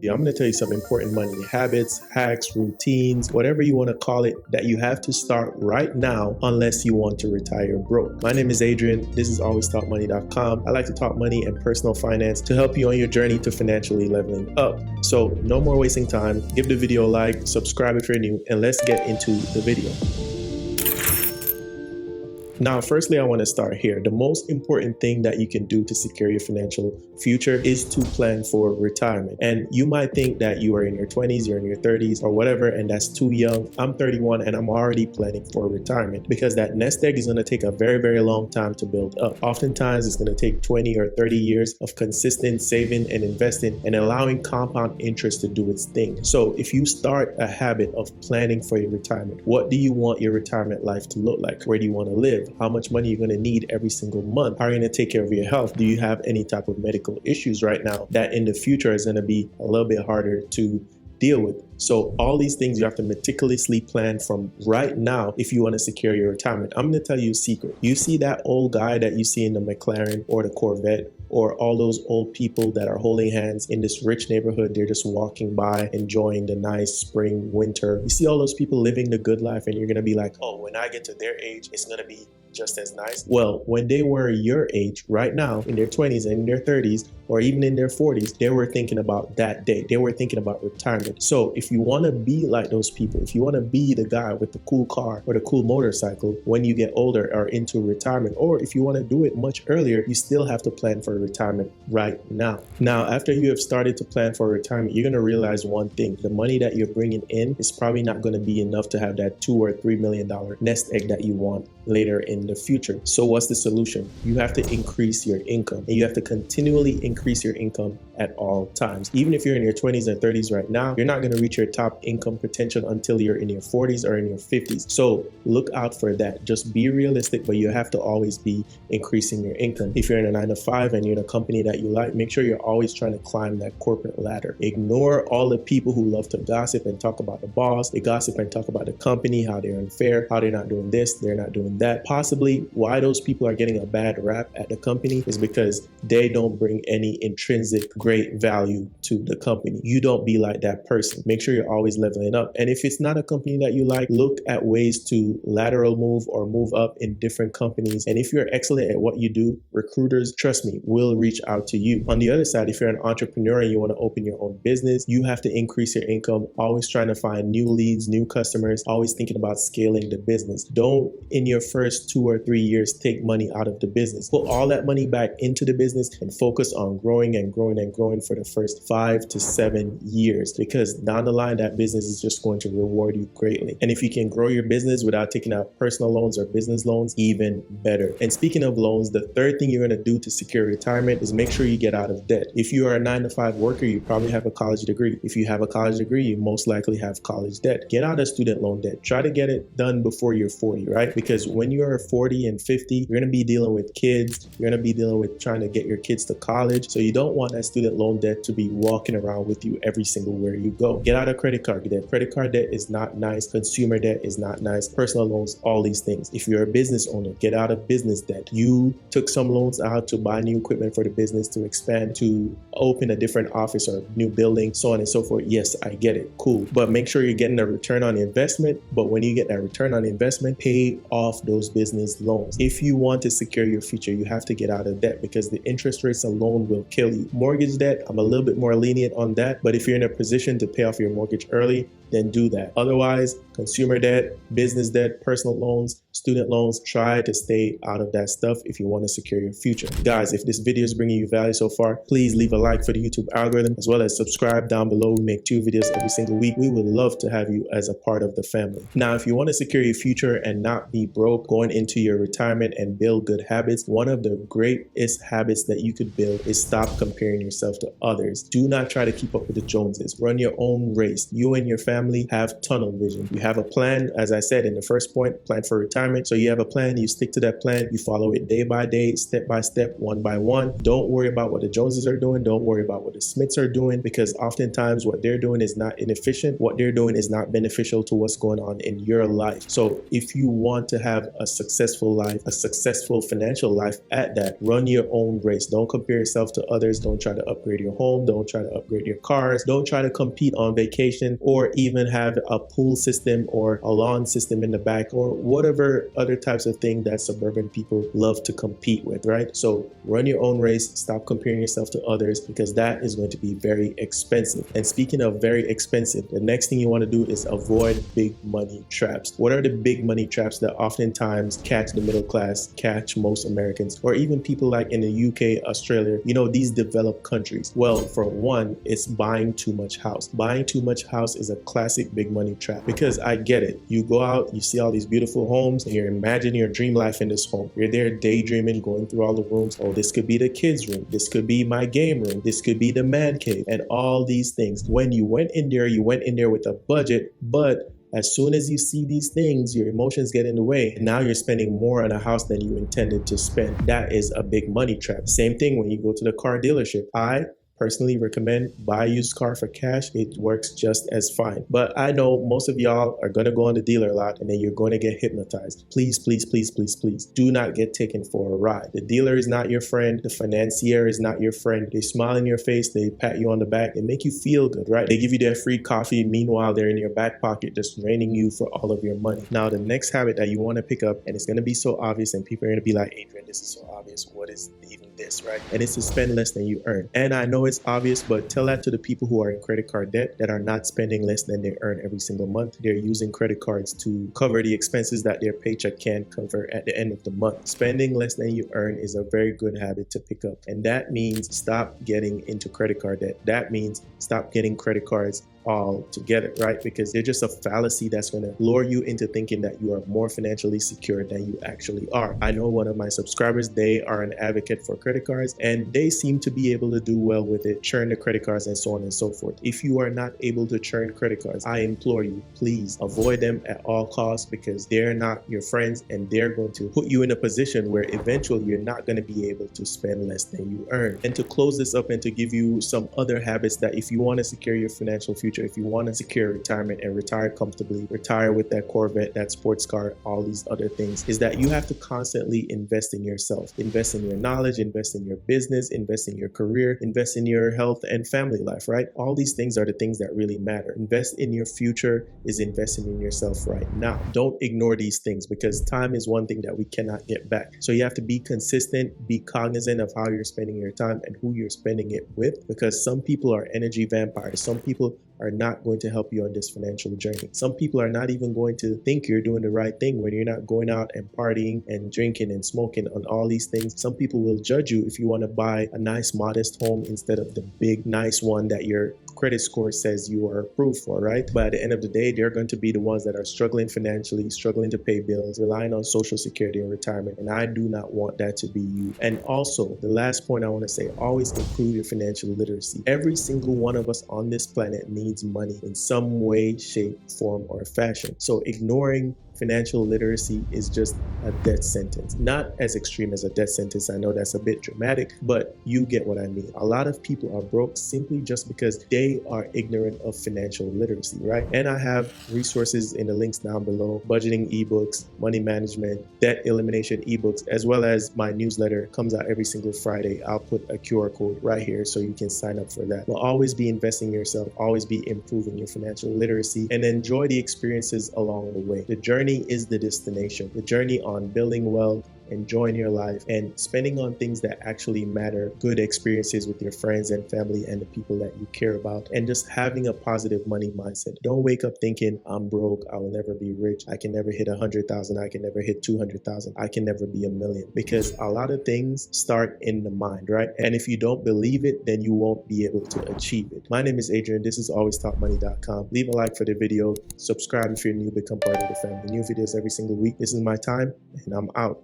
I'm going to tell you some important money habits, hacks, routines, whatever you want to call it, that you have to start right now unless you want to retire broke. My name is Adrian. This is alwaystalkmoney.com. I like to talk money and personal finance to help you on your journey to financially leveling up. So no more wasting time. Give the video a like, subscribe if you're new, and let's get into the video. Now, firstly, I want to start here. The most important thing that you can do to secure your financial future is to plan for retirement. And you might think that you are in your 20s, you're in your 30s or whatever, and that's too young. I'm 31 and I'm already planning for retirement because that nest egg is going to take a very, very long time to build up. Oftentimes, it's going to take 20 or 30 years of consistent saving and investing and allowing compound interest to do its thing. So if you start a habit of planning for your retirement, what do you want your retirement life to look like? Where do you want to live? How much money you're going to need every single month? How are you going to take care of your health? Do you have any type of medical issues right now that in the future is going to be a little bit harder to deal with? So all these things you have to meticulously plan from right now if you want to secure your retirement. I'm going to tell you a secret. You see that old guy that you see in the McLaren or the Corvette, or all those old people that are holding hands in this rich neighborhood, they're just walking by, enjoying the nice spring, winter. You see all those people living the good life and you're gonna be like, oh, when I get to their age, it's gonna be just as nice. Well, when they were your age right now, in their 20s and in their 30s, or even in their 40s, they were thinking about that day. They were thinking about retirement. So if you wanna be like those people, if you wanna be the guy with the cool car or the cool motorcycle when you get older or into retirement, or if you wanna do it much earlier, you still have to plan for retirement right now. Now, after you have started to plan for retirement, you're going to realize one thing. The money that you're bringing in is probably not going to be enough to have that $2 or $3 million nest egg that you want later in the future. So what's the solution? You have to increase your income, and you have to continually increase your income at all times. Even if you're in your 20s and 30s right now, you're not going to reach your top income potential until you're in your 40s or in your 50s. So look out for that. Just be realistic, but you have to always be increasing your income. If you're in a 9-to-5 and you're in a company that you like, make sure you're always trying to climb that corporate ladder. Ignore all the people who love to gossip and talk about the boss. They gossip and talk about the company, how they're unfair, how they're not doing this, they're not doing that. Possibly why those people are getting a bad rap at the company is because they don't bring any intrinsic great value to the company. You don't be like that person. Make sure you're always leveling up. And if it's not a company that you like, look at ways to lateral move or move up in different companies. And if you're excellent at what you do, recruiters, trust me, will reach out to you. On the other side, if you're an entrepreneur and you want to open your own business, you have to increase your income, always trying to find new leads, new customers, always thinking about scaling the business. Don't, in your first 2 or 3 years, take money out of the business. Put all that money back into the business and focus on growing and growing and growing for the first 5 to 7 years, because down the line, that business is just going to reward you greatly. And if you can grow your business without taking out personal loans or business loans, even better. And speaking of loans, the third thing you're going to do to secure retirement is make sure you get out of debt. If you are a 9-to-5 worker, you probably have a college degree. If you have a college degree, you most likely have college debt. Get out of student loan debt. Try to get it done before you're 40, right? Because when you're 40 and 50, you're going to be dealing with kids. You're going to be dealing with trying to get your kids to college. So you don't want that student loan debt to be walking around with you every single where you go. Get out of credit card debt. Credit card debt is not nice. Consumer debt is not nice. Personal loans, all these things. If you're a business owner, get out of business debt. You took some loans out to buy new equipment for the business, to expand, to open a different office or new building, so on and so forth. Yes, I get it. Cool. But make sure you're getting a return on investment. But when you get that return on investment, pay off those business loans. If you want to secure your future, you have to get out of debt because the interest rates alone will kill you. Mortgage debt, I'm a little bit more lenient on that. But if you're in a position to pay off your mortgage early, then do that. Otherwise, consumer debt, business debt, personal loans, student loans, try to stay out of that stuff if you want to secure your future. Guys, if this video is bringing you value so far, please leave a like for the YouTube algorithm, as well as subscribe down below. We make 2 videos every single week. We would love to have you as a part of the family. Now, if you want to secure your future and not be broke going into your retirement and build good habits, one of the greatest habits that you could build is stop comparing yourself to others. Do not try to keep up with the Joneses. Run your own race. You and your family have tunnel vision. You have a plan, as I said in the first point, plan for retirement. retirement. So you have a plan, you stick to that plan, you follow it day by day, step by step, one by one. Don't worry about what the Joneses are doing. Don't worry about what the Smiths are doing, because oftentimes what they're doing is not inefficient. What they're doing is not beneficial to what's going on in your life. So if you want to have a successful life, a successful financial life at that, run your own race. Don't compare yourself to others. Don't try to upgrade your home. Don't try to upgrade your cars. Don't try to compete on vacation, or even have a pool system or a lawn system in the back, or whatever other types of thing that suburban people love to compete with, right? So run your own race. Stop comparing yourself to others, because that is going to be very expensive. And speaking of very expensive, the next thing you want to do is avoid big money traps. What are the big money traps that oftentimes catch the middle class, catch most Americans, or even people like in the UK, Australia, these developed countries? Well, for one, it's buying too much house. Buying too much house is a classic big money trap, because I get it. You go out, you see all these beautiful homes, and you're imagining your dream life in this home. You're there daydreaming, going through all the rooms. Oh, this could be the kids' room. This could be my game room. This could be the man cave, and all these things. When you went in there with a budget, but as soon as you see these things, your emotions get in the way. And now you're spending more on a house than you intended to spend. That is a big money trap. Same thing when you go to the car dealership. I personally recommend buy a used car for cash. It works just as fine. But I know most of y'all are going to go on the dealer lot, and then you're going to get hypnotized. Please, please, please, please, please do not get taken for a ride. The dealer is not your friend. The financier is not your friend. They smile in your face. They pat you on the back. They make you feel good, right? They give you their free coffee. Meanwhile, they're in your back pocket just draining you for all of your money. Now, the next habit that you want to pick up, and it's going to be so obvious, and people are going to be like, Adrian, this is so obvious. What is even this, right? And it's to spend less than you earn. And I know it's obvious, but tell that to the people who are in credit card debt, that are not spending less than they earn every single month. They're using credit cards to cover the expenses that their paycheck can't cover at the end of the month. Spending less than you earn is a very good habit to pick up. And that means stop getting into credit card debt. That means stop getting credit cards all together, right? Because they're just a fallacy that's going to lure you into thinking that you are more financially secure than you actually are. I know one of my subscribers, they are an advocate for credit cards, and they seem to be able to do well with it, churn the credit cards and so on and so forth. If you are not able to churn credit cards, I implore you, please avoid them at all costs, because they're not your friends, and they're going to put you in a position where eventually you're not going to be able to spend less than you earn. And to close this up and to give you some other habits that if you want to secure your financial future, if you want to secure retirement and retire comfortably, retire with that Corvette, that sports car, all these other things, is that you have to constantly invest in yourself, invest in your knowledge, invest in your business, invest in your career, invest in your health and family life, right? All these things are the things that really matter. Invest in your future is investing in yourself right now. Don't ignore these things, because time is one thing that we cannot get back. So you have to be consistent, be cognizant of how you're spending your time and who you're spending it with, because some people are energy vampires. Some people are not going to help you on this financial journey. Some people are not even going to think you're doing the right thing when you're not going out and partying and drinking and smoking on all these things. Some people will judge you if you want to buy a nice, modest home instead of the big, nice one that your credit score says you are approved for, right? But at the end of the day, they're going to be the ones that are struggling financially, struggling to pay bills, relying on Social Security and retirement. And I do not want that to be you. And also, the last point I want to say, always improve your financial literacy. Every single one of us on this planet needs money in some way, shape, form, or fashion. So ignoring financial literacy is just a death sentence. Not as extreme as a death sentence. I know that's a bit dramatic, but you get what I mean. A lot of people are broke simply just because they are ignorant of financial literacy, right? And I have resources in the links down below: budgeting ebooks, money management, debt elimination ebooks, as well as my newsletter comes out every single Friday. I'll put a QR code right here so you can sign up for that. But always be investing in yourself, always be improving your financial literacy, and enjoy the experiences along the way. The journey is the destination. The journey on building wealth, enjoying your life, and spending on things that actually matter, good experiences with your friends and family and the people that you care about, and just having a positive money mindset. Don't wake up thinking, I'm broke, I will never be rich, I can never hit 100,000, I can never hit 200,000, I can never be a million. Because a lot of things start in the mind, right? And if you don't believe it, then you won't be able to achieve it. My name is Adrian. This is alwaystalkmoney.com. Leave a like for the video. Subscribe if you're new, become part of the family. New videos every single week. This is my time, and I'm out.